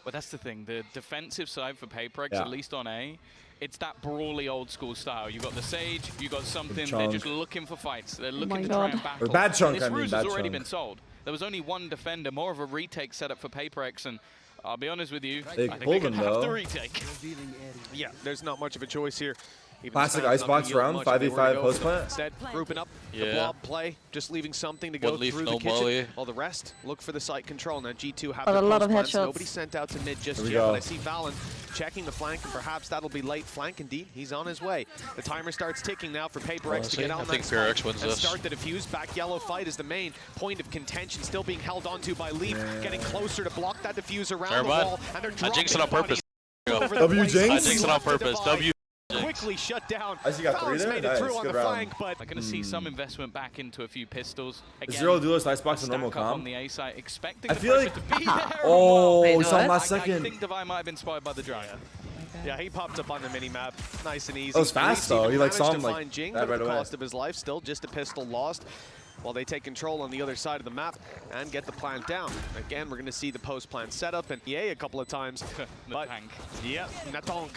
Well, that's the thing. The defensive side for Paperex, at least on A, it's that brawly old school style. You got the Sage, you got something. They're just looking for fights. They're looking to try and battle. Or bad chunk, this ruse has already been sold. There was only one defender, more of a retake setup for Paperex, and I'll be honest with you, I think they could have the retake. Yeah, there's not much of a choice here. Classic icebox round, 5v5 post plant. Instead, grouping up the blob play, just leaving something to go through the kitchen. While the rest look for the site control. Now G2 have the post plants. Nobody sent out to mid just yet, but I see Valen checking the flank, and perhaps that'll be late flank indeed. He's on his way. The timer starts ticking now for Paperex to get on that spike and start the defuse. Back yellow fight is the main point of contention, still being held onto by Leaf, getting closer to block that defuse around the wall, and they're dropping. I jinxed it on purpose. W jinx? I jinxed it on purpose. W. Quickly shut down. I see you got 3 there. Made it through on the flank, but I'm going to see some investment back into a few pistols. Again, 0 duelist icebox and normal comp. On the A side, expecting I feel like to be there. Oh, we saw him last second. I think Devi might have been spotted by the Giant. Yeah, he popped up on the mini-map. Nice and easy. That was fast though. He like saw him like Jing, that right the away. cost of his life, still just a pistol lost. While they take control on the other side of the map and get the plant down. Again, we're going to see the post-plant setup and EA a couple of times. But yeah, Natonk.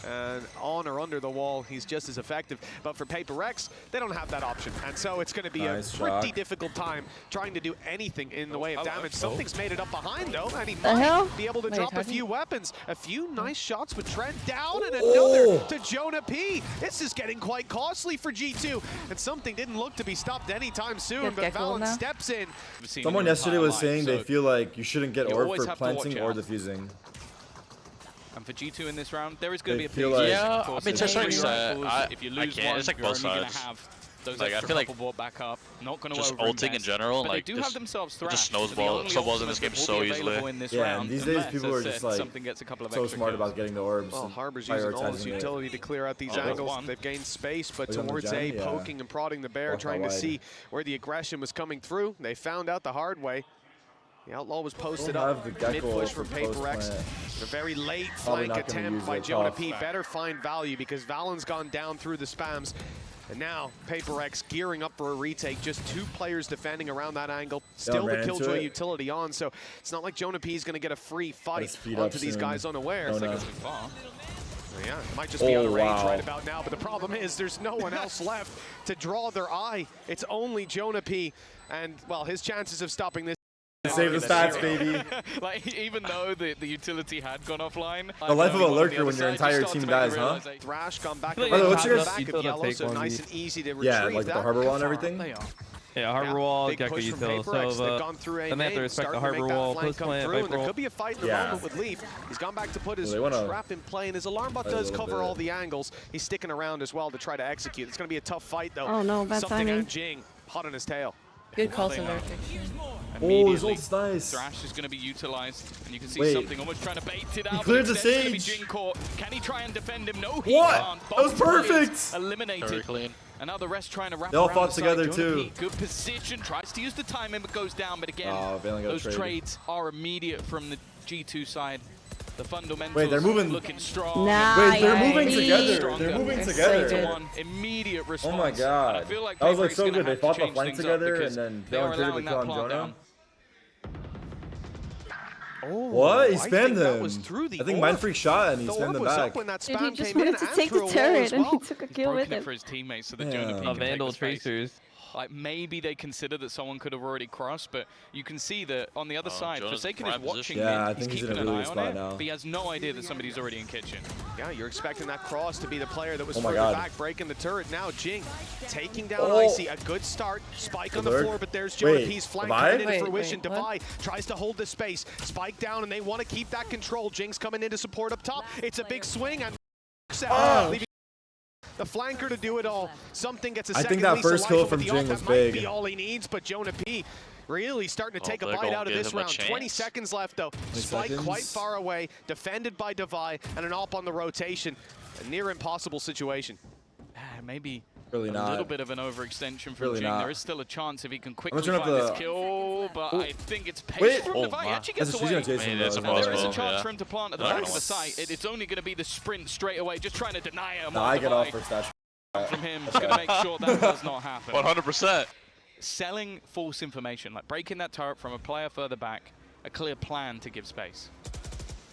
And on or under the wall, he's just as effective. But for Paperex, they don't have that option. And so it's going to be a pretty difficult time trying to do anything in the way of damage. Something's made it up behind, though, and he might be able to drop a few weapons. A few nice shots with Trent down, and another to Jonah P. This is getting quite costly for G2. And something didn't look to be stopped anytime soon, but Valen steps in. Someone yesterday was saying they feel like you shouldn't get orb for planting or defusing. And for G2 in this round, there is going to be a big yeah, I mean, to a certain extent, if you lose one, it's like both you're only sides. Gonna have those like, I feel like brought back up. Not going to just ulting in general, like they do have themselves thrashed. Just snowballs in this game so easily. Yeah, and these days people are just like so smart about getting the orbs. Well, Harbor's using all his utility to clear out these angles. They've gained space, but towards A, poking and prodding the bear, trying to see where the aggression was coming through. They found out the hard way. The Outlaw was posted up, mid-push for Paperex. A very late flank attempt by Jonah P. Better find value because Valen's gone down through the spams. And now Paperex gearing up for a retake. Just 2 players defending around that angle. Still the Killjoy utility on, so it's not like Jonah P is going to get a free fight onto these guys unaware. Yeah, it might just be out of range right about now, but the problem is there's no one else left to draw their eye. It's only Jonah P. And, well, his chances of stopping this save the stats, baby. Like, even though the utility had gone offline. The life of a lurker when your entire team dies, huh? Thrash gone back to what's your back of yellow, so nice and easy to retrieve. Yeah, like the harbor wall and everything. Yeah, harbor wall, Gecko util. So then they have to respect the harbor wall, post plant, there could be a fight in the moment with Leaf. He's gone back to put his trap in play, and his alarm bot does cover all the angles. He's sticking around as well to try to execute. It's going to be a tough fight, though. Oh no, bad timing. On Jing, hot on his tail. Good call to Oh, his ult's nice. Thrash is going to be utilized, and you can see something almost trying to bait it out. He cleared the Sage. Can he try and defend him? No, he can't. That was perfect. Eliminated. And now the rest trying to wrap They all around fought together too. Good position, tries to use the timing, but goes down. But again, those traded. trades are immediate from the G2 side. The fundamentals they're moving. Looking strong. Wait, they're moving together. They're moving together. One immediate response. Oh my god. I feel like that was like so good. They fought the flank together and then they were traded to kill on Jonah. Oh, what? He spammed them. I think Mindfreak shot and he spammed them back. Dude, he just wanted to take the turret and he took a kill with it. For his teammates so that Jonah P can Vandal take the space. tracers. Like, maybe they consider that someone could have already crossed, but you can see that on the other side, Forsaken is watching him, he's keeping an eye on it, but he has no idea that somebody's already in kitchen. Yeah, you're expecting that cross to be the player that was further back, breaking the turret. Now Jing taking down Icy, a good start, spike on the floor, but there's Jonah P's flank coming into fruition. Devi tries to hold the space, spike down, and they want to keep that control. Jing's coming in to support up top. It's a big swing, and leaving the flanker to do it all. Something gets a second. I think that first kill from Jing was big. Might be all he needs, but Jonah P really starting to take a bite out of this round. 20 seconds left though. Spike quite far away, defended by Devi, and an AWP on the rotation. A near impossible situation. Maybe really a little bit of an overextension from Jing. There is still a chance if he can quickly find this kill, but I think it's patient from Devi. He actually gets away. There is a chance for him to plant at the back of the site. It's only going to be the sprint straight away, just trying to deny him. I get off first dash. From him, just going to make sure that does not happen. 100%. Selling false information, like breaking that turret from a player further back, a clear plan to give space.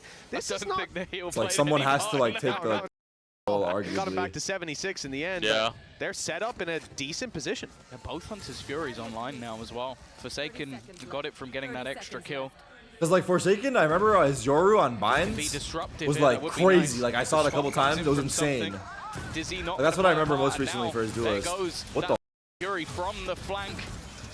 say this is not. It's like someone has to like take the. Arguably. Got him back to 76 in the end. Yeah. They're set up in a decent position. Yeah, both Hunter's Furies online now as well. Forsaken got it from getting that extra kill. Because like Forsaken, I remember his Yoru on Binds was like crazy. Like I saw it a couple times. It was insane. Dizzy like, that's what I remember most recently for his duelist. What the? Fury from the flank.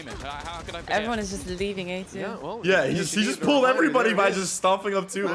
stalemate. How could I forget? Everyone is just leaving A2. Yeah, well, Yeah, he just pulled everybody by just stomping up 2.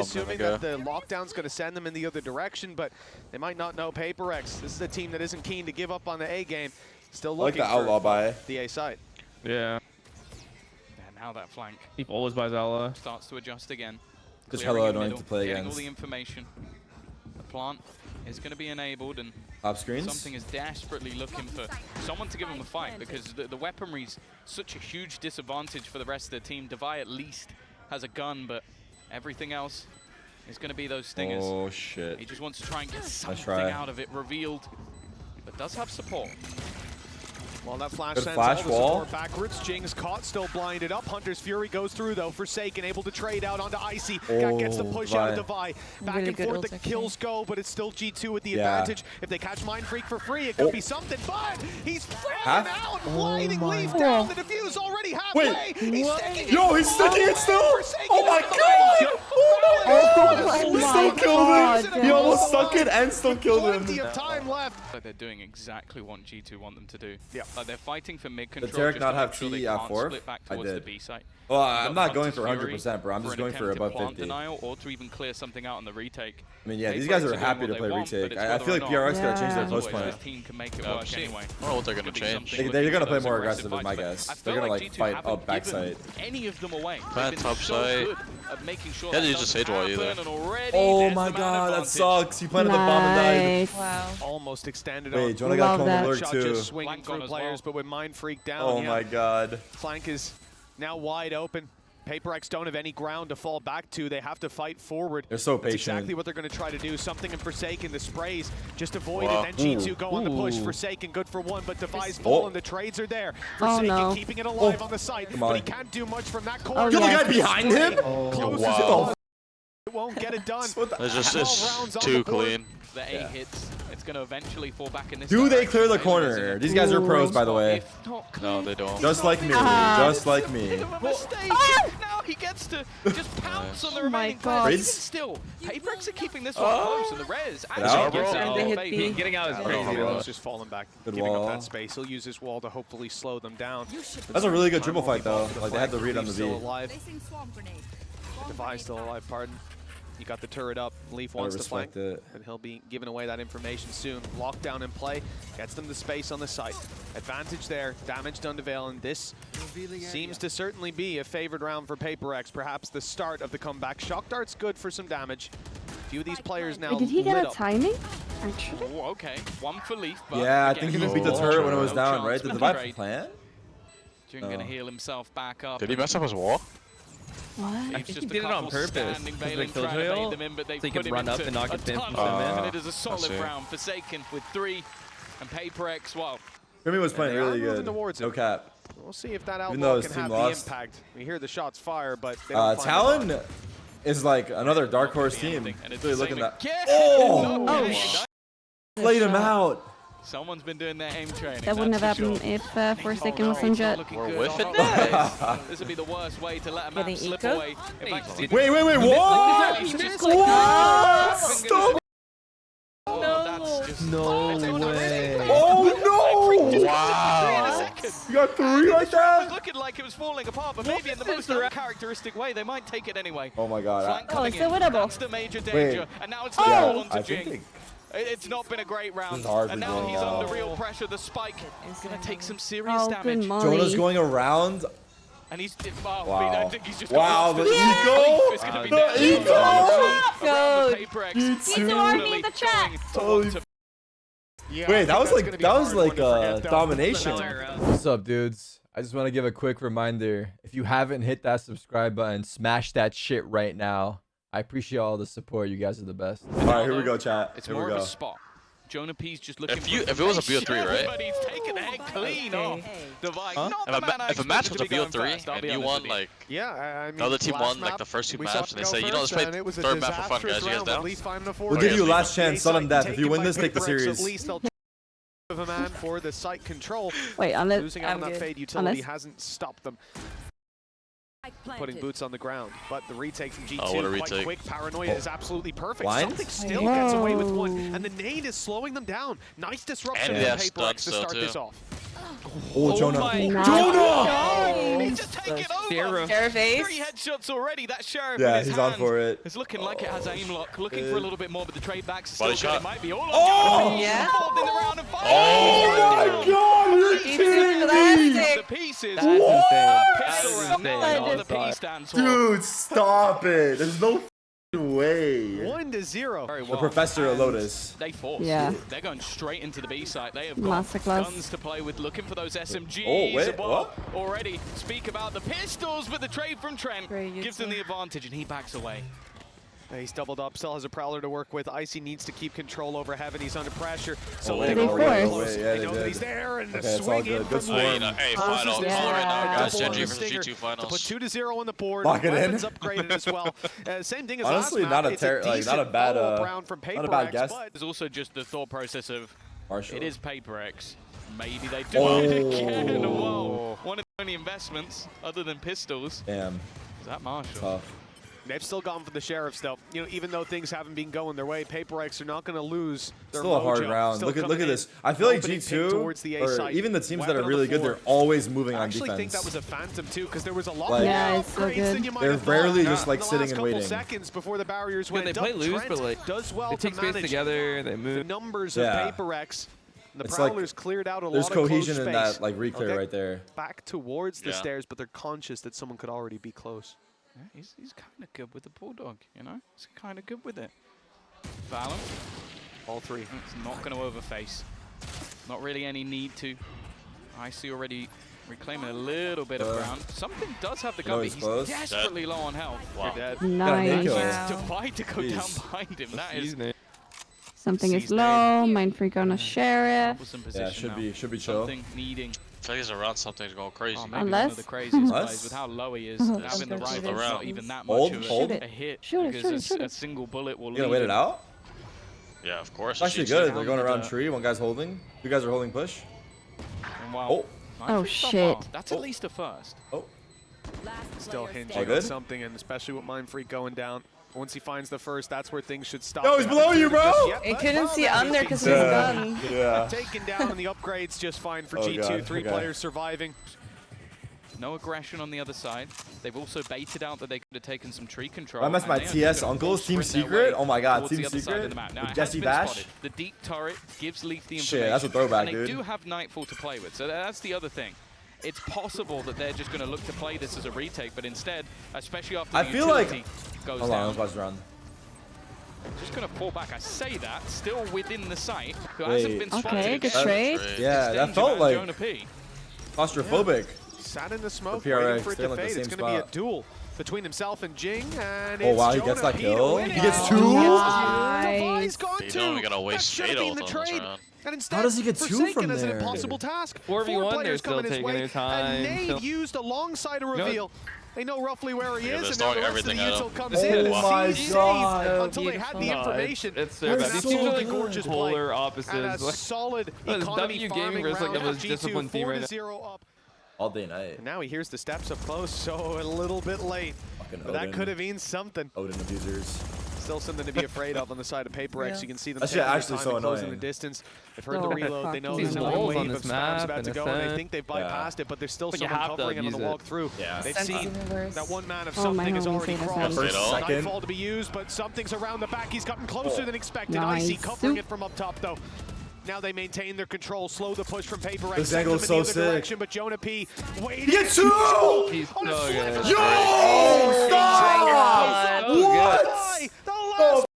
assuming that the lockdown's going to send them in the other direction, but they might not know Paper X. This is a team that isn't keen to give up on the A game. Still looking the outlaw for the A side. Yeah. Yeah, now that flank. He always buys Ella. Starts to adjust again. Just hella annoying to play getting against. all the information. The plant is going to be enabled, and top screens. Something is desperately looking for someone to give him a fight, because the weaponry's such a huge disadvantage for the rest of the team. Devi at least has a gun, but everything else is going to be those stingers. Oh shit. He just wants to try and get something out of it revealed, but does have support. Well, that flash good sends flash all the wall. support backwards. Jing's caught, still blinded up. Hunter's Fury goes through, though. Forsaken, able to trade out onto Icy. Gets the push out of Devi. Back really and forth, the actually. kills go, but it's still G2 with the advantage. If they catch Mind Freak for free, it could be something, but he's thrown out. Blinding leaf down. The defuse already halfway. He's sticking Yo, he's sticking it still? Oh my god! Oh He my still killed him! God. He almost stuck it and still killed Plenty him. of time left. Like they're doing exactly what G2 want them to do. Yeah. Like they're fighting for mid control. Tarik just not to have make sure they T at can't 4th? split back I towards did. the B site. Well, I'm not going for Hunter's 100%, bro. I'm just an going for attempt above to plant 50. denial, or to even clear something out on the retake. I mean, yeah, these Paper guys X are doing happy what to they play want, but retake. it's I whether feel or like not PRX gotta change their Yeah. post this plan. team can make it Oh, work shit. anyway. I don't know what they're gonna Could be change. something They're looking gonna for play those more aggressive aggressive, is my fights, but guess. I They're feel gonna like like G2 fight haven't up backside. given any of them away. Plant They've been top so side. good at making sure Yeah, that they use the doesn't Sage wall either. happen, and already Oh there's my the man god, that advantage. sucks. He planted the bomb and died. Nice. Wow. Almost extended Wait, on. Jonah got Love killed that. on alert Shot too. just swinging Flank on through as players, well. but with Mind Freak down, Oh my god. Flank is now wide open. Paper X don't have any ground to fall back to. They have to fight forward. They're so That's patient. exactly what they're going to try to do. Something in Forsaken, the sprays, just avoid Wow. it. Then G2 go on the push. Ooh. Forsaken, good for one, but Devi's Oh. fallen. The trades are there. Oh, Forsaken no. keeping it alive Oh. on the site, Come but on. he can't do much from that Oh, corner. Kill the yeah. guy behind him? Close wow. as it was. It won't get it done. What the- It's just 12 rounds on too the board. clean. The A hits. It's going to eventually fall back in this Do they direction. clear the Isn't corner? it? These guys are pros, by the way. If not No, they don't. Just like me. Just like me. Bit of a mistake. Now he gets to just pounce on the Oh my remaining God. players. Even Raids? still, Paper X are keeping this one close, and the res out, actually bro. gets And out they of hit favor. B. Getting out is crazy. He's though. just falling back, Good giving wall. up that space. He'll use his wall to hopefully slow them down. That's a really good triple Time fight, though. only ball for Like, they had the flank. read on the Leaf's V. still alive. Placing swamp grenade. Devi's still alive, pardon. You got the turret up. Leaf I wants to flank, respect it. and he'll be giving away that information soon. Lockdown in play, gets them the space on the site. Advantage there, damage done to Valen. This seems to certainly be a favored round for Paper X, perhaps the start of the comeback. Shock Dart's good for some damage. A few of these players now Wait, did he get lit a up. timing? Actually? Oh, okay. One for Leaf. But Yeah, I again, think he he's even beat the turret when it was no down, chance right? with Did the the vibe trade. plan? June going to Oh. heal himself back up. Did he mess up his wall? What? Leaves think just he a did it on couple purpose, standing, because of the Valen kill trying to trail, bait them in, but they so he put could him run up into and knock a his pin ton from of him. damage, and it is a I solid see. round. Forsaken with 3, and Paper X, well, Remy was playing they are really moving good. towards No it. cap. We'll see if that Even though outlaw his can team have lost. the impact. We hear the shots fire, but they don't find the Talon mark. is like another dark horse be team. anything, and it's Really the looking same at that. again. Oh! No Oh, way. sh- Played him out. Someone's been doing their aim training. That wouldn't have that's for happened sure. if Forsaken was on Jet. We're whiffing this. This would be the worst way to let a map Getting slip eco? away. In fact, Wait, what? he's just What? Stop! Oh, that's just No it's way. Oh no! Wow. You got 3 like It was that? looking like it was falling apart, but maybe in the most uncharacteristic way. They might take it anyway. Oh my god. Flank Oh, coming it's still in. winnable. That's the major danger. Wait. And now it's Oh! all onto I Jing. think It's not been a great round. is hard And for now Jing, he's yeah. under real pressure. The spike is going to take some serious Oh, damage. good Molly. Jonah's going around. And he's Wow. I think he's just Wow, got the lost. eco? It's gonna be The down. eco? Around the Paper X. G2 army in the chat. Holy Yeah, I Wait, think that was that's like gonna be a hard one to forget, though. domination. What's up, dudes? I just want to give a quick reminder. If you haven't hit that subscribe button, smash that shit right now. I appreciate all the support. You guys are the best. All right, here we go, chat. It's Here we more of go. a spot. Jonah P's just looking If for you- if it was a information, BO3, right? but he's taking the head clean off. Device. Huh? Not If the a, man I if a match was expected a to be going BO3 fast, I'll and be you honest won with you. like Yeah, I mean, the other team last won like map, the first 2 we maps saw and they it say, go you know, let's first, play and it was a third map for fun, disastrous guys. You guys round, down? but Leaf finding a We'll fourth. give you a Leaf. last chance. Sudden death. If you Taken win by this, take the Paper X, series. At least they'll of a man for the site control. Wait, unless Losing out on I'm that good. fade utility Unless- hasn't stopped them putting boots on the ground. But the retake from G2 Oh, what a quite retake. quick. Paranoia is absolutely perfect. Blind? Something still Whoa. gets away with one, and the nade is slowing them down. Nice disruption And from they have Paper X to stuns start still, this too. off. Oh, Jonah. Nice. Jonah! He's just taking over. Sheriff ace. 3 headshots already. That Sheriff Yeah, in his he's hand. on for it. It's looking like it has aim lock. Looking for a little bit more, but the trade backs are Body still good. shot. It might be all on Oh! Yeah. Involved in the round and fighting. Oh my god, you're kidding me! The pieces. That's insane. Pistol round. That's All the insane. P stands for. Dude, stop it. There's no way. 1-0. Very The well. Professor of And Lotus. They force. Yeah. They're going straight into the B site. They have got Masterclass. guns to play with, looking for those SMGs. Oh, wait, above. what? Already speak about the pistols, but the trade from Trent Very gives them the advantage, and he backs away. He's doubled up. Still has a Prowler to work with. Icy needs to keep control over Heaven. He's under pressure. So wait, they no, already wait, close. wait, yeah, They they know that did. he's there, and Okay, the it's swing all good. in Good from swarm. Hey, Closes finals. this Yeah. one right now. Guys, Double on Genji the versus Stinger G2 to finals. put 2-0 on the board. Lock it in. Weapons upgraded as well. Same thing as Honestly, last not map. a It's like not a decent bad follow-up round from not a bad PaperX, guess. but There's also just the thought process of Marshall. it is PaperX. Maybe they do Oh. it again. Whoa. One of the only investments other than pistols. Damn, Is that Marshall? tough. they've still gone for the Sheriffs, though. You know, even though things haven't been going their way, PaperX are not going to lose their Still a hard mojo. round. Still Look at coming in. this. I feel like Opening pick G2 towards the A or site. even the teams that Weapon are on the really good, floor. they're always moving I on actually think defense. that was a Phantom too, because there was a lot Like- more Yeah, it's so upgrades good. than you might They're have thought. rarely In just, like, the sitting last and couple waiting. seconds before the barriers Yeah, went they play up, loose, Trent but like does well they to take space manage together. They the move. numbers Yeah. of PaperX. The It's like Prowlers cleared out a There's lot of close cohesion space. in that like reclear Okay. right there. Back towards the Yeah. stairs, but they're conscious that someone could already be close. Yeah, he's kind of good with the Bulldog, you know? He's kind of good with it. Valorant, All three. it's not going to overface. Not really any need to. Icy already reclaiming a little bit of ground. Something does have the gun, but he's he's close. desperately low on health. Wow. They're dead. Nice. kill. Just divide to go down Jeez. behind him. That is Excuse me. Something is Sees low. Mind freak on a sheriff. troublesome Yeah, position now. should be chill. Something needing. I feel like he's around something's going crazy. Oh, maybe one Unless- of the craziest Unless- plays with how low he is. Oh, Having the okay. rifle is Around. not even that Hold, much of hold. a hit. Shoot it, because shoot it. a single bullet will You gonna lead wait it him. out? Yeah, of course. It's actually G2. good. They're going around Yeah. tree. One guy's holding. Two guys are holding push. And wow. Oh, Oh, Nice shot shit. bar. That's at least a first. oh. Still All hinging good? on something, and especially with Mind Freak going down. Once he finds the first, that's where things should stop. Yo, he's below you, bro! I couldn't see under because of his Yeah. gun. Yeah. Taken down, and the upgrades just fine for Oh, G2. God. 3 Okay. players surviving. No aggression on the other side. They've also baited out that they could have taken some tree control. I messed and my they are TS just gonna uncles, full Team sprint their Secret? way Oh my God, towards Team the other side of Secret? the map. Now, With it has Jesse been Bash? spotted. The deep turret gives Leaf the Shit, information. that's a throwback, and they dude. do have Nightfall to play with, so that's the other thing. It's possible that they're just going to look to play this as a retake, but instead, especially after I the feel like- utility goes Hold on, down, let's watch the round. just going to fall back. I say that, still within the site, who Wait. hasn't been spotted. Okay, good It's trade. Yeah, that Danger felt Man like Jonah P. claustrophobic. Sat in the smoke, The PRX, waiting for it stay in, to like, the fade. It's same going to be a spot. duel between himself and Jing, and Oh, it's wow, he Jonah gets that P kill? to win He it. gets two? Devi's Nice. gone They two. don't even gotta waste That should have fatal been the on this trade. round. And instead, How does he get two Forsaken from as an there? impossible task. 4v1, 4 they're players still coming his taking way. their time, And Nade still- used alongside a reveal. They know roughly where he Yeah, is, they're and now the throwing rest of the everything at util him. comes Oh in. my Sees God. until they had the No, information. It's so And bad. an These teams are absolutely like gorgeous play. polar And a opposites. solid Well, economy W gaming farming versus, like, round. the most G2 disciplined team right now. 4-0 up. All day night. And now he hears the steps up close, so a little bit late. Fucking But that Odin. could have been something. Odin abusers. Still something to be afraid of on the side of PaperX. You can see them That shit taking their actually time so and closing annoying. the distance. They've heard Oh, the reload. They know fucking there's another holes wave on of this spams map about and to go, and they ascent. think they've bypassed it, but there's still But you someone have to covering it on the use it. walkthrough. Yeah. They've Sense seen is reverse. that one man of Oh, my something has homie already say that crossed. First Fatal. second. Nightfall to be used, but something's around the back. He's gotten closer than expected. Nice. Icy covering Soup. it from up top, though. Now they maintain their control, slow the push from PaperX. This send angle them is in the so other sick. direction, but Jonah P waiting. He gets two! He's On a so sliver. good. Yo! Stop! So What? The last.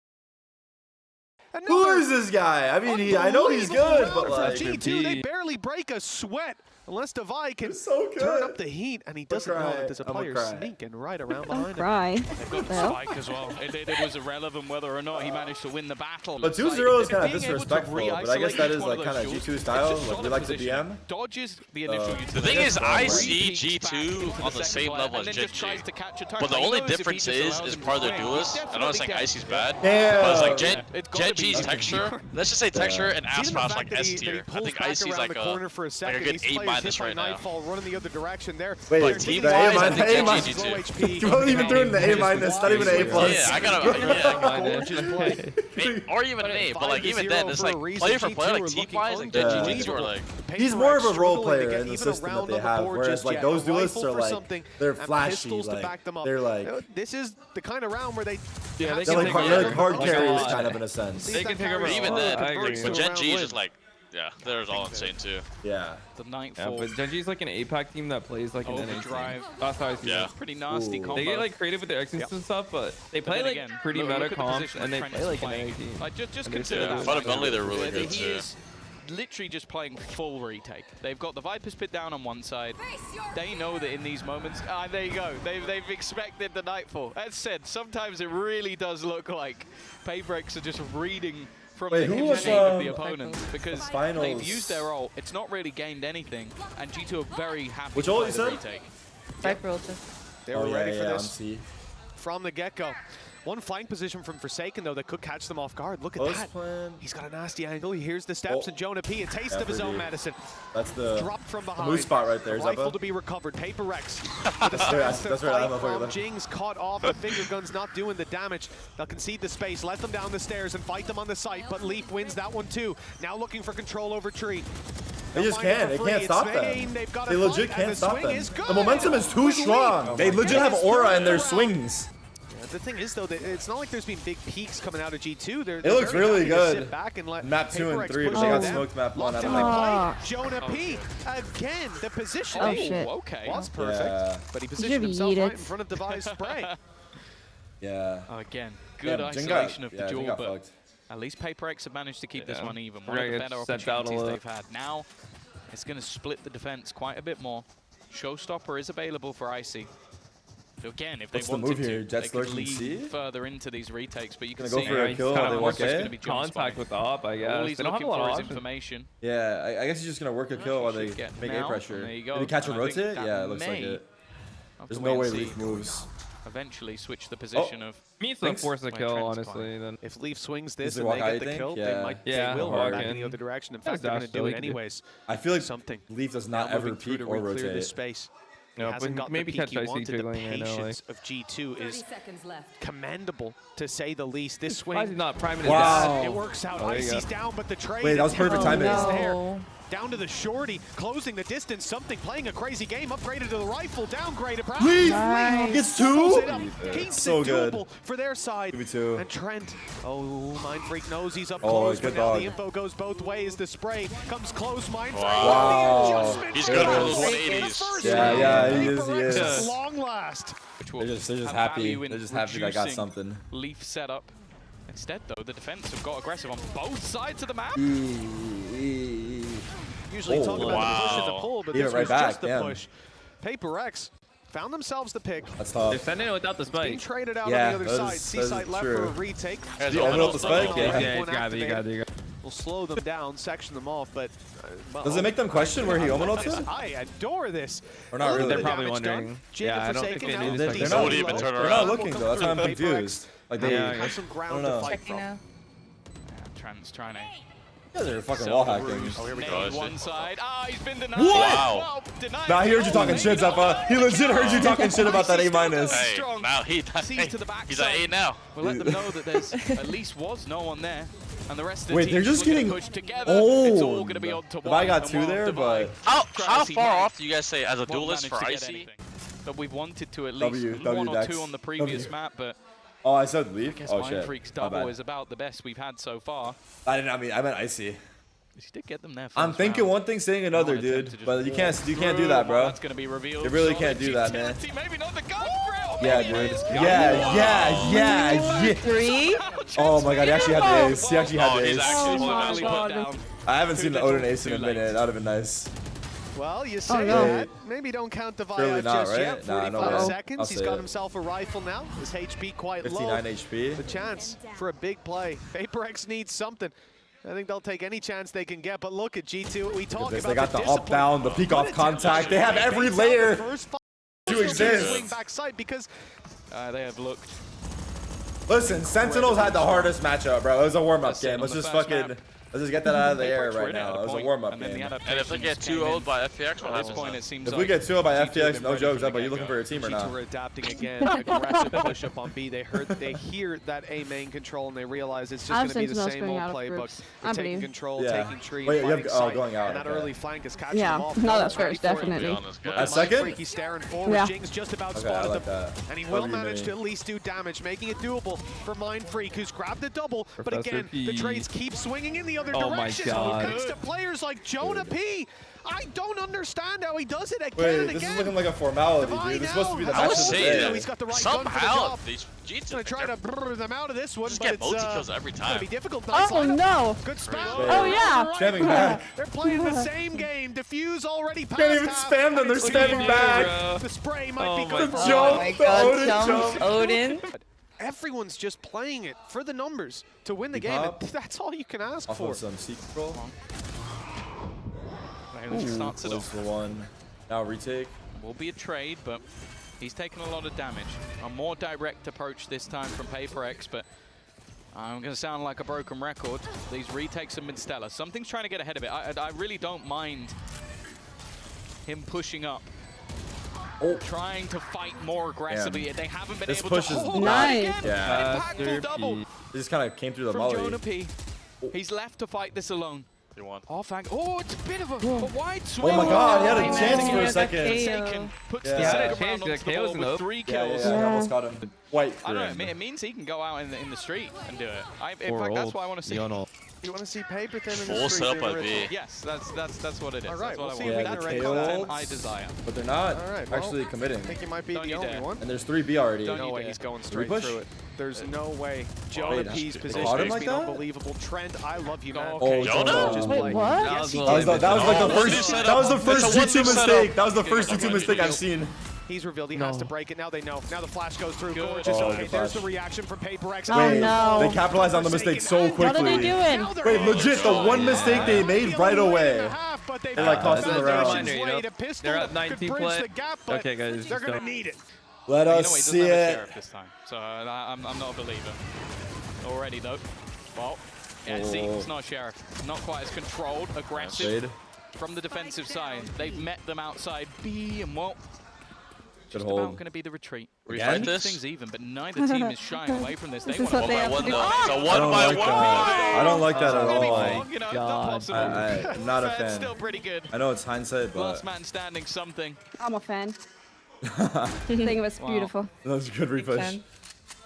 Who is this guy? I mean, I know he's good, but like, G2, they barely break a sweat unless Devi can They're so turn good. up the heat, and he doesn't know cry. that there's a I'ma player cry. sneaking right around Don't behind him. cry. They've got What the the hell? spike as well. It was irrelevant whether or not he managed to win the battle. But It's 2-0 is like kind of being able to disrespectful, but I guess re-isolate that each is one like of kind of those G2 shields. style. It's just Like we solid like to positioning. BM. Dodges the initial utility. The thing is, I Repeats see back G2 into on the second same player, level and as then just Genji. tries to catch a turret. But the He only knows if he difference just allows is him part of to the win, duelist. he I know it's like definitely Icy's can. bad. Yeah. But it's like It's gotta be Genji's easier. texture. Let's just say texture and Even the Aspas fact like that S he tier. I pulls think back Icy's around like the corner for a a second, good these 8/10. mind this right now. Nightfall running the other direction there. Wait, the A minus. You won't even do it in the A minus, not even an A plus. Yeah, I gotta. Or even an A, but like even then, it's like player for player, like team-wise, like G2 are like. He's more of a role player in the system that they have, whereas like those duelists are like they're flashy, like they're like. This is the kind of round where they. Yeah, they're like hard carriers, kind of in a sense. They can take over. Even then, I agree. but Gen G is just like. Yeah, they're all insane too. Yeah. The Nightfall. Yeah, but Gen G's like an APAC team that plays like an Overdrive. That's how I see it. Pretty nasty combo. They get like creative with their exits and stuff, but they play like pretty meta comps and they play like an A team. Like just consider that. Fundamentally, they're really good too. He is literally just playing full retake. They've got the Viper's Pit down on one side. They know that in these moments, there you go. They've expected the Nightfall. As said, sometimes it really does look like Paybreaks are just reading from the hip shape of the opponent because they've used their ult. It's not really gained anything, and G2 are very happy with the retake. Viper ult. They were ready for this from the get-go. One flank position from Forsaken, though, that could catch them off guard. Look at that. He's got a nasty angle. He hears the steps, and Jonah P, a taste of his own medicine. That's the drop from behind. Moose spot right there. Rifle to be recovered. Paper Rex. That's right. Jing's caught off. The finger gun's not doing the damage. They'll concede the space, let them down the stairs, and fight them on the site. But Leaf wins that one too. Now looking for control over Tree. They just can't. They can't stop them. They legit can't stop them. The momentum is too strong. They legit have aura in their swings. The thing is, though, that it's not like there's been big peaks coming out of G2. It looks really good. Sit back and let map 2 and 3, but they got smoked map 1. I don't know. Jonah P again. The position was perfect, but he positioned himself right in front of Devi's spray. Yeah. Oh, again, good isolation of the duel, but at least PaperX have managed to keep this one even. One of the better opportunities they've had. Now it's going to split the defense quite a bit more. Showstopper is available for Icy. So again, if they wanted to, they could lead further into these retakes, but you can see for a kill, kind they of walk going to be contact with the op, I guess. All he's looking for is information. Yeah, I guess he's just going to work a kill while they make air pressure. There you go. Did he catch a rotate? Yeah, it looks like it. There's no way Leaf moves. Eventually switch the position of... Me to force a kill, honestly. Then if Leaf swings this and they get the kill, they will walk in the other direction. In fact, they're going to do it anyways. I feel like Leaf does not ever peek or rotate. The space. No, hasn't got maybe the peak catch you wanted. The patience of G2 is commendable, to say the least. This swing, why is he not priming it works out. Icy's down, but the trade. Wait, that was perfect timing. There. Down to the shorty, closing the distance. Something playing a crazy game. Upgraded to the rifle, downgraded. Leaf gets 2. Keeps so it good for their side. And Trent, Mind Freak knows he's up close, but now the info goes both ways. The spray comes close. Mind Freak. Wow. He's good for those 180s. Yeah, he is. Long last. They're just happy. They're just happy they got something. Leaf setup. Instead, though, the defense have got aggressive on both sides of the map. Usually talk about the push and the pull, but this was just the push. Paper X found themselves the pick. That's tough. They're sending it without the spike. Being traded out on the other side. C-site left for a retake. Without the spike? Yeah, We'll slow them down, section them off, but... Does it make them question where he Omen-ulted? I adore this. Or not really? They're probably wondering. Yeah, I don't think they knew. They're not looking, though. That's why I'm confused. Like, they have some ground to fight from. Trent's trying to... Yeah, they're fucking wall hacking. Oh, here we go. One side. He's been denied. What? Nah, he heard you talking shit, Xeppaa. He legit heard you talking shit about that A-. Hey, now he's at A now. We'll let them know that there's at least was no one there. And the rest of the Wait, team they're just getting pushed together. It's all going to be on to one. I got 2 there, but... How far off do you guys say as a duelist for Icy? But we've wanted to at least 1 or 2 on the previous map, but... Oh, I said Leaf? I guess Mind Freak's double is about the best we've had so far. I meant Icy. You did get them there. I'm thinking one thing, saying another, dude. But you can't do that, bro. That's gonna be revealed. You really can't do that, man. Maybe not the gun. Yeah, dude. Yeah. 3. Oh my god, he actually had the ace. He actually had the ace. God. I haven't seen the Odin ace in a minute. That would have been nice. Well, you say that. Maybe don't count the out just yet. 45 seconds. He's got himself a rifle now. His HP quite low. 59 HP. The chance for a big play. VaporX needs something. I think they'll take any chance they can get. But look at G2. We talk about they got the up, down, the peek off contact. They have every layer to exist. Backside because they have looked. Listen, Sentinels had the hardest matchup, bro. It was a warm-up game. Let's just fucking Let's just get that out of the air right now. It was a warm-up game. And if they get 2-0 by FPX, what happens? If we get 2-0 by FPX, no jokes, but you looking for a team or not? G2 are adapting again. Aggressive push-up on B. They hear that A main control, and they realize it's just going to be the same old playbook. They're taking control, taking tree, fighting site, going out. and that early flank is catching them off. No, that's first, definitely. A second? Freaky staring forward. Jing's just about spotted them, and he will manage to at least do damage, making it doable for Mind Freak, who's grabbed the double. But again, the trades keep swinging in the other direction. When it comes to players like Jonah P, I don't understand how he does it again and again. This is looking like a formality, dude. This is supposed to be the match of the day. He's got the right somehow these G2 going to try to brr them out of this one, but it's multi-kills every time. Going to be difficult. Oh no! Good spam. Oh yeah! Spamming back. They're playing the same game. Diffuse already passed. Can't even spam them. They're spamming back. The spray might be good for Oh my god, Odin. Everyone's just playing it for the numbers to win the game, and that's all you can ask for. Off some seek control. Starts it off. The one. Now retake. Will be a trade, but he's taken a lot of damage. A more direct approach this time from PaperX, but I'm going to sound like a broken record. These retakes have been stellar. Something's trying to get ahead of it. I really don't mind him pushing up. Trying to fight more aggressively. They haven't been able to hold nice. Impactful double. This just kind of came through the molly. Jonah P. He's left to fight this alone. You won. Off angle. Oh, it's a bit of a wide swing. Oh my god, he had a chance for a second. Puts the second round onto the board with 3 kills. Yeah, almost got him. White. I don't know, it means he can go out in the street and do it. In fact, that's what I want to see. You want to see Paper Thin in the Full street? setup by B. Yes, that's what it is. All right, that's what we'll see I want. if That's we the can content I desire. But they're not well, actually committing. I think you might be Don't the you only dare. one. And there's 3B already. Don't No you way dare. he's going straight push? through it. There's no way. Jonah P's position caught has him like been that? unbelievable. Trent, I love you, man. Oh, Jonah? Just Wait, play. what? Yes, he That was did. that was the first G2 mistake. That was the first G2 mistake I've seen. He's revealed he has to break it. Now they know. Now the flash goes through. Gorgeous. Oh, Okay, the there's flash. the reaction from PaperX. Oh no. They capitalized on the mistake so quickly. What are they doing? Wait, legit, the one mistake they made right away. They like cost them the round. They're up 19 play. Okay, guys. They're going to need it. Let us He see doesn't have a it. sheriff this time, so I'm not a believer. Already though. Well, yeah, see, it's not a sheriff. Not quite as controlled, aggressive from the defensive side. They've met them outside B, and well, just about going to be the retreat. Refight this? Things even, but neither team is shying away from this. They want what to they have to do. So 1 by 1. I don't like that at all. You know, God. not possible. I'm not a But fan. Still pretty good. I know it's hindsight, but Last man standing something. I'm a fan. I think it was beautiful. that was a good repush.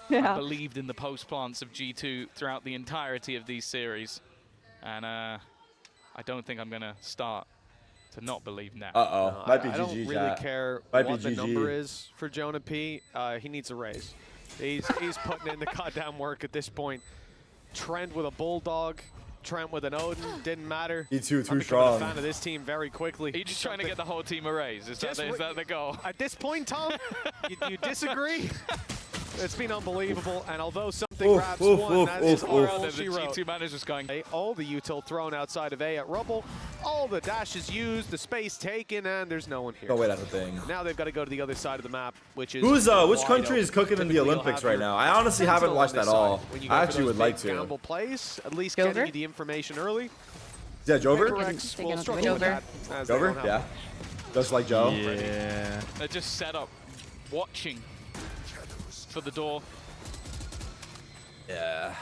Yeah. Believed in the post plants of G2 throughout the entirety of these series, and I don't think I'm gonna start to not believe now. Might be I GG. don't really care Might be what the GG. number is for Jonah P. He needs a raise. He's putting in the goddamn work at this point. Trent with a Bulldog. Trent with an Odin, didn't matter. E2 too I'm strong. a fan of this team very quickly. Are you just trying to get the whole team a raise? Is that the goal? At this point, Tom, you disagree? It's been unbelievable, and although something grabs one, that is all she wrote. G2 manager's going. All the util thrown outside of A at Rubble, all the dashes used, the space taken, and there's no one here. Oh wait, that's a thing. Now they've got to go to the other side of the map, which is Which country is cooking in the Olympics right now? I honestly haven't watched that all. I actually would like to. Gamble plays, at least Jover? getting you the information early. Yeah, Jover? PaperX will struggle with Jover. that, as they Jover? don't have Yeah. Just like Joe. Yeah. They're just set up, watching for the door. Yeah.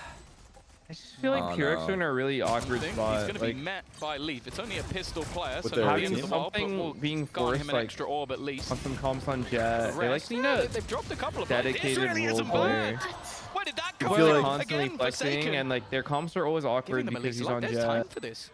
I just feel like PRX are in a really awkward He's spot. going to be met by Leaf. It's only a pistol player, With so their not team? into the wall, but Something we'll being guard him forced, an like, extra orb at least. on some comps on Jet. They like Rest. need a They've dropped a couple of dedicated players. This really role isn't player. bad. Where did that I come feel from? like constantly Again, flexing, Forsaken. and like their comps are always awkward Giving them at because least he's on there's time Jet. for this.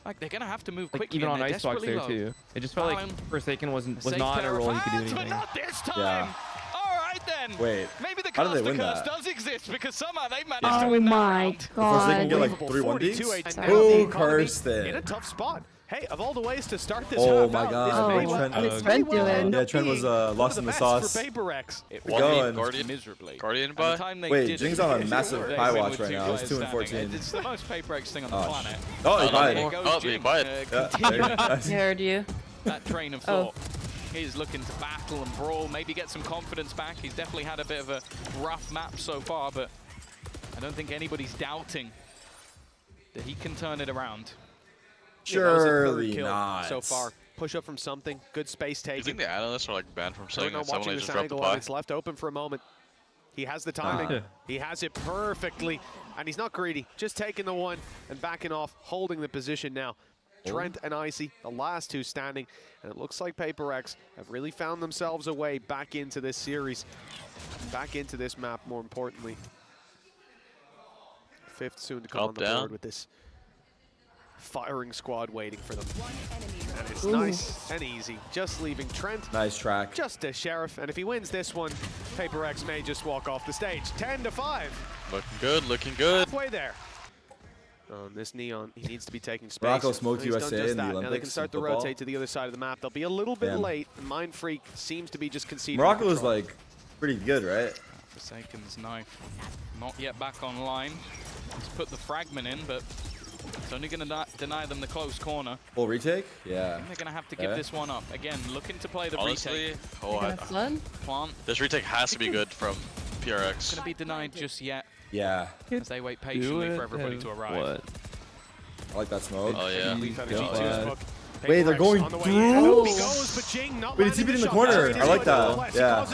Like they're gonna have to move Like quickly. even on and they're Icebox desperately there low. too. It just felt Fallon, like Forsaken was Safe not in a pair of role he could do hands, anything. But not this time. Yeah. All right then. Wait. Maybe the How did they caster win curse that? does exist because somehow they managed to Oh win that my round. Forsaken god. get like Unbelievable. 3 1Ds? 42-8. Sorry. Now the Who economy cursed in a it? tough spot. Hey, of all the ways to start this Oh half my out, God. this Oh, may what well- is Trent doing? Yeah, Trent was being lost one of in the best sauce. For PaperX. It We're going. Guardian. Miserably. Guardian And by? the time they Wait, did Jing's it, on a massive they high win watch with right two now. It's players 2 and standing. 14. It's the most PaperX thing on the Oh, planet. Oh, he Oh, died. no. Goes Oh, Jing, be quiet. Yeah, continuing I heard you. that train of Oh. thought. He's looking to battle and brawl, maybe get some confidence back. He's definitely had a bit of a rough map so far, but I don't think anybody's doubting that he can turn it around. Surely not. So far. Push up from something. Good space taken. Do you think the analysts are like banned from saying that watching someone this just dropped the angle, and pie? it's left open for a moment. He has the timing. He has it perfectly. And he's not greedy. Just taking the one and backing off, holding the position now. Trent and Icy, the last two standing. And it looks like Paper X have really found themselves a way back into this series. Back into this map, more importantly. Fifth soon to come on the board with this firing squad waiting for them. And it's nice and easy. Just leaving Trent. Nice track. Just a Sheriff. And if he wins this one, Paper X may just walk off the stage. 10-5. Looking good, looking good. Halfway there. On this Neon, he needs to be taking space. Morocco smoked USA in the Olympics. Now they can start to rotate to the other side of the map. They'll be a little bit late. Mind Freak seems to be just conceding. Morocco is like pretty good, right? Forsaken's knife not yet back online. He's put the fragment in, but it's only going to deny them the close corner. Full retake? Yeah. I think they're going to have to give this one up. Again, looking to play the retake. Plant. This retake has to be good from PRX. It's going to be denied just yet. Yeah. As they wait patiently for everybody to arrive. I like that smoke. Oh, yeah. Wait, they're going through? Wait, it's even in the corner. I like that. Yeah.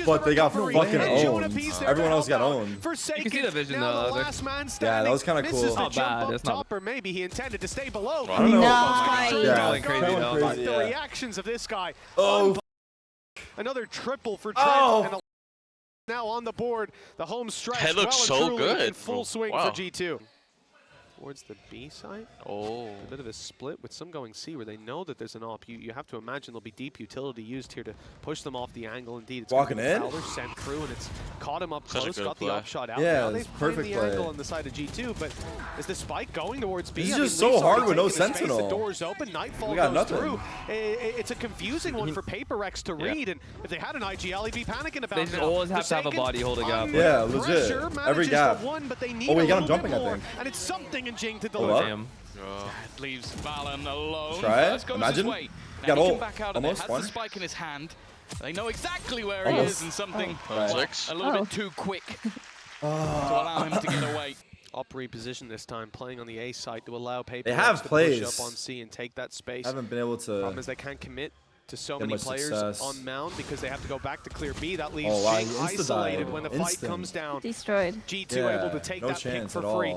But they got fucking owned. Everyone else got owned. You can see the vision though. Yeah, that was kind of cool. Not bad. It's not. Or maybe he intended to stay below. I don't know. Yeah. Crazy though. The reactions of this guy. Oh. Another triple for Trent. And now on the board, the home stretch. It looks so good. In full swing for G2. Towards the B side. Oh. A bit of a split with some going C where they know that there's an op. You have to imagine there'll be deep utility used here to push them off the angle. Indeed, it's walking in. Fowler sent through and it's caught him up close, got the op shot out. Yeah, now it's perfect play. The angle on the side of G2, but is the spike going towards B? This is just so hard with no Sentinel. The door's open, Nightfall goes through. It's a confusing one for Paper X to read, and if they had an IGL, he'd be panicking about it. They always have to have a body holding up. Yeah, legit. Every gap. Oh, we got him jumping, I think. And it's something in Jing to deliver. Leaves Valen alone. Try it. Imagine. He got ult. Back out almost has the spike in his hand. They know exactly where he is, and something a little bit too quick to allow him to get away. Up reposition this time, playing on the A side to allow Paper They have to plays. push up on C and take that space. Haven't been able to. Problem is they can't commit to so many players on Mound because they have to go back to clear B. That leaves Jing isolated when the fight comes down. Destroyed. G2 able to take that pick for free.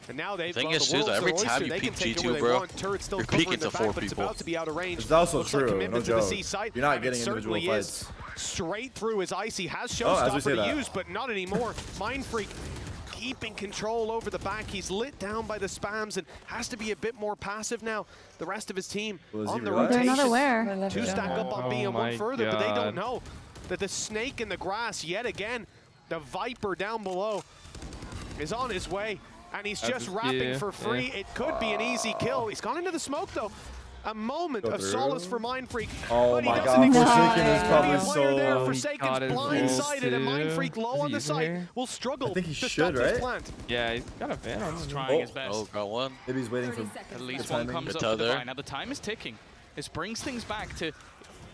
And now they've got the world's every time you peek G2, bro, you're peeking to 4 people. It's about to be out of range. It's also true, no joke. You're not getting individual fights. Straight through his Icy has showstopper to use, but not anymore. Mind Freak keeping control over the back. He's lit down by the spams and has to be a bit more passive now. The rest of his team on the rotation. They're not aware. Two stack up on B and one further, but they don't know that the snake in the grass yet again, the Viper down below, is on his way. And he's just wrapping for free. It could be an easy kill. He's gone into the smoke, though. A moment of solace for Mind Freak. Oh my god, Forsaken is probably so... Forsaken's blindsided, and Mind Freak low on the site will struggle. I think he to should, stop this right? plant. Yeah, he's got a fan on him. He's trying his best. Oh, got one. Maybe he's waiting for at least one comes up to the buy. Now the time is ticking. This brings things back to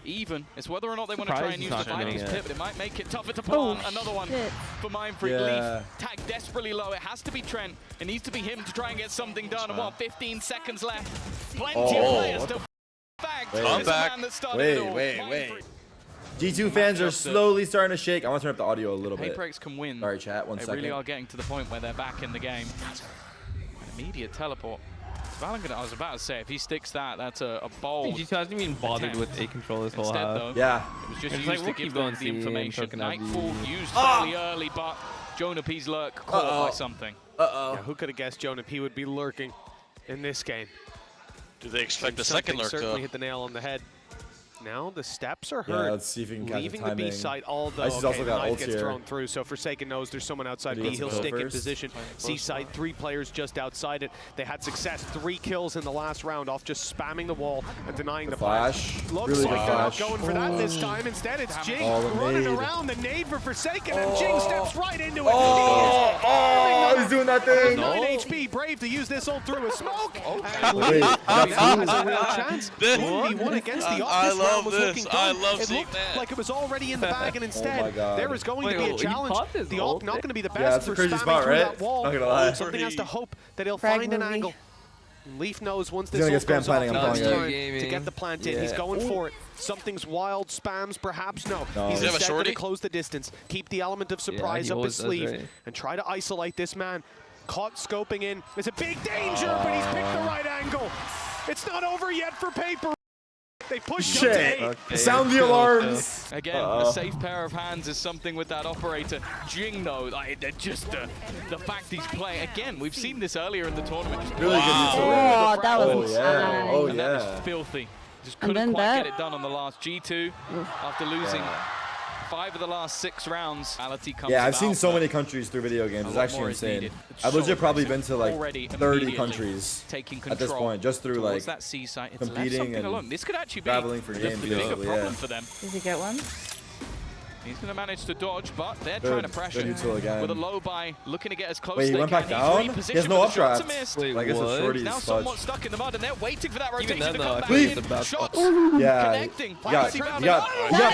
even. It's whether or not they want to try and use the Vikings pivot. It might make it tougher to plant. Another one for Mind Freak. Leaf tag desperately low. It has to be Trent. It needs to be him to try and get something done. And what, 15 seconds left. Plenty of players to Wait. G2 fans are slowly starting to shake. I want to turn up the audio a little bit. Paper X can win. Sorry, chat. One second. They really are getting to the point where they're back in the game. An immediate teleport. I was about to say, if he sticks that, that's a bold. G2 hasn't even bothered with A control this whole half. Though, yeah. It was just used to give them the information. Nightfall used fairly early, but Jonah P's lurk caught by something. Yeah, who could have guessed Jonah P would be lurking in this game? Do they expect the second lurk certainly hit the nail on the head. Now the steps are heard. Yeah, let's see if he can catch leaving the the B side, although also got knife gets thrown through. So Forsaken knows there's someone outside B. He'll stick in position. C side, 3 players just outside it. They had success, 3 kills in the last round off just spamming the wall and denying the flash. Looks like they're not going for that this time. Instead, it's Jing running around the nade for Forsaken, and Jing steps right into it. He's doing that thing. 9 HP, brave to use this ult through a smoke. And Leaf has a real chance. 1v1 against the office. round was looking good. I love it seeing looked that. like it was already in the bag, and instead there is going to be a challenge. The ult not going to be the best that's for a crazy spamming spot, through right? that wall. Not gonna lie. Something has to hope that he'll Frag find an movie. angle. Leaf knows once He's this gonna ult get spam goes off, planting, I'm it's calling time to get the plant in. He's going for it. Something's wild, spams perhaps. No, he's Does he have a instead going to shorty? close the distance, keep the element of surprise up his sleeve, and try to isolate this man. Caught scoping in. It's a big danger, but he's picked the right angle. It's not over yet for Paper. They push up to 8. Sound the alarms. Again, a safe pair of hands is something with that operator. Jing, though, just the fact he's playing. Again, we've seen this earlier in the tournament. Just Really good use of Oh, that was yeah. Oh, and that yeah. is filthy. Just And couldn't then quite that. get it done on the last G2 after losing 5 of the last 6 rounds. Yeah, I've seen so many countries through video games. It's actually insane. I've legit probably been to like 30 countries at this point, just through like that C site. It's competing and alone. This could actually be traveling for games. the bigger problem for them. Does he get one? He's going to manage to dodge, but they're trying to pressure with a low buy, looking to get as close as Wait, he they went can. back down? He has no updraft. I guess it's shorty Now is somewhat fudge. stuck in the mud, and they're waiting for that rotation then, to though, come I back think in. it's about- Shots Yeah, connecting. he got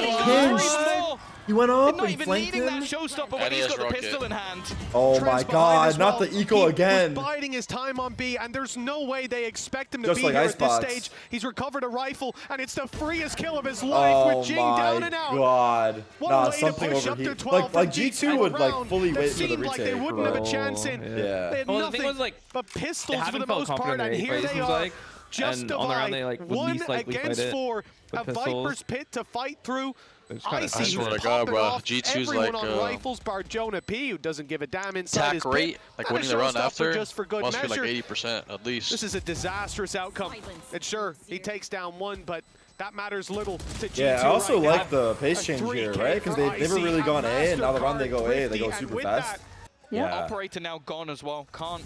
hinged. He went up Not and even flanked needing that him. showstopper when he's got the pistol in hand. Oh my god, not the eco again. He's biding his time on B, and there's no way they expect him to Just be like here ice at this box. stage. He's recovered a rifle, and it's the freest kill of his life with Jing down and out. Oh my god. What Nah, a way to something push over up to here. 12 Like for G2 would like round fully that wait for the seemed like they retake. wouldn't have a chance in. Yeah. They had Well, the nothing thing was, like, but pistols for haven't the felt most part, confident and in here it they seems are. like. Just And on the round, they, like, would one least likely fight against it 4, with a pistols. Viper's Pit to fight through. I Icy, swear who's to God, popping bro. off G2's everyone like, on rifles, bar Jonah P, who doesn't give a damn inside Attack his rate, pit. like Not a winning the round showstopper after, just for good must be measure. like 80% at least. This is a disastrous outcome. And sure, he takes down 1, but that matters little to G2 Yeah, I also right like now. the pace change here, right? Because they've never really gone A, and now the round they go A, they go super fast. Yeah. Operator now gone as well. Can't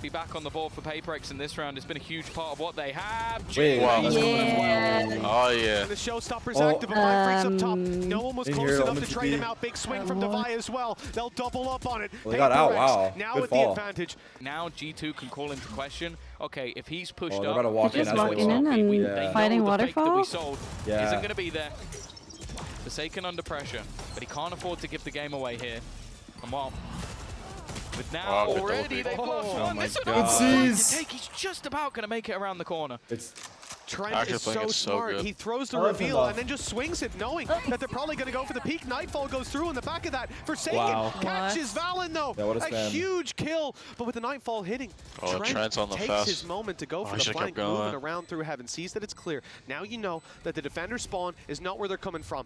be back on the board for Paperex in this round. It's been a huge part of what they have. Wait, wow. He's gone as well. Oh yeah. And the showstopper's active, but my freaks up top. No one was in close here, enough element to to trade be. him out. Big swing from Devi as well. They'll double up on it. Well, they got out, Paperex wow. now Good with fall. the advantage. Now G2 can call into question. Okay, if he's pushed Oh, they're up, about to walk in there's as no they walk. walk. and They Yeah. know fighting the fake that we waterfall? sold Yeah. isn't going to be there. Forsaken under pressure, but he can't afford to give the game away here. And while with now Wow, good already double they've lost one. my This is God. He's just about going to make it around the corner. It's Trent Actually is playing so it so smart. good. He throws the I like him reveal off. and then just swings it, knowing that they're probably going to go for the peak. Nightfall goes through in the back of that. Forsaken catches Valen, though. Yeah, what a a spam. huge kill, but with the Nightfall hitting, Oh, Trent's on the takes fast. his moment to go for he the should've flank, kept going. moving around through heaven. Sees that it's clear. Now you know that the defender spawn is not where they're coming from.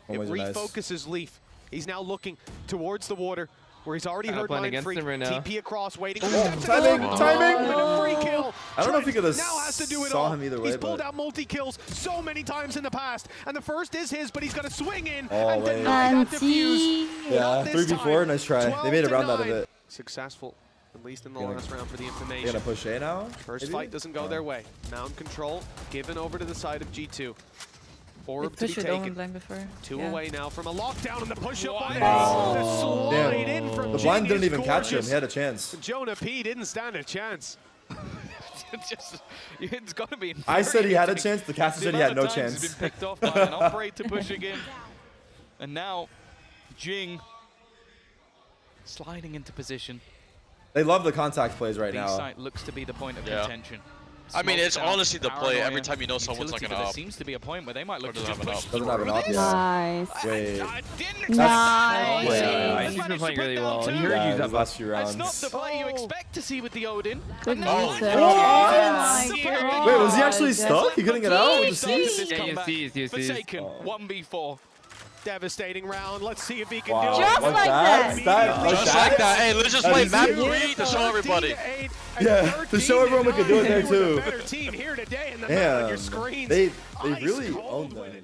It Always nice. refocuses Leaf. He's now looking towards the water, where he's already I'm heard playing line against free. him right now. TP across, waiting. timing. With a free kill. I don't know if he Trent could've now has to do it saw all. him either way, He's pulled but- out multi-kills so many times in the past, and the first is his, but he's got to swing in Oh, and wait. deny that Auntie. defuse. Yeah, Not this 3v4, time. nice try. They made a round out of 12-9. it. Successful, at least in the Gonna- last round for the They information. gonna push A now? First maybe? fight doesn't go their way. Mound control given over to the side of G2. Orb to be Push it over taken. blind before. 2 Yeah. away now from a lockdown and the push-up on it. Wow. The slide Damn. in from The Jing blind didn't is even catch him. gorgeous. He had a chance. Jonah P didn't stand a chance. It's got to be. I said he had a infuriating. chance. The caster The said he had amount no of times chance. He's been picked off by an operator pushing in, and now Jing sliding into position. They love the contact plays right B now. site looks to be the point of Yeah. contention. I mean, it's Smokes out, honestly the play every paranoia, time you know someone's utility, like but an there op. seems to be a point where they might look Or to doesn't just have an push op. Doesn't have an through op this. yet. Nice. Wait. I didn't expect Nice. that. Yeah. He's been Managed playing to really put well. down He two. heard Yeah, you these that last few That's rounds. not the play you expect to see with the Odin. Good And now news. it's- Oh, Wait, was he actually God. stuck? He couldn't get out with the Started C's? this Yeah, comeback. you see. Forsaken, 1v4. Devastating round. Let's see if he can Wow. do it. Just like that. Just like that. Hey, let's just That's play easy. map 3 to show everybody. 13-8 Yeah, and to show everyone we could do it there 13-9. You were too. the better team here today in the middle of your Damn. screens. They Ice really cold owned with them. it.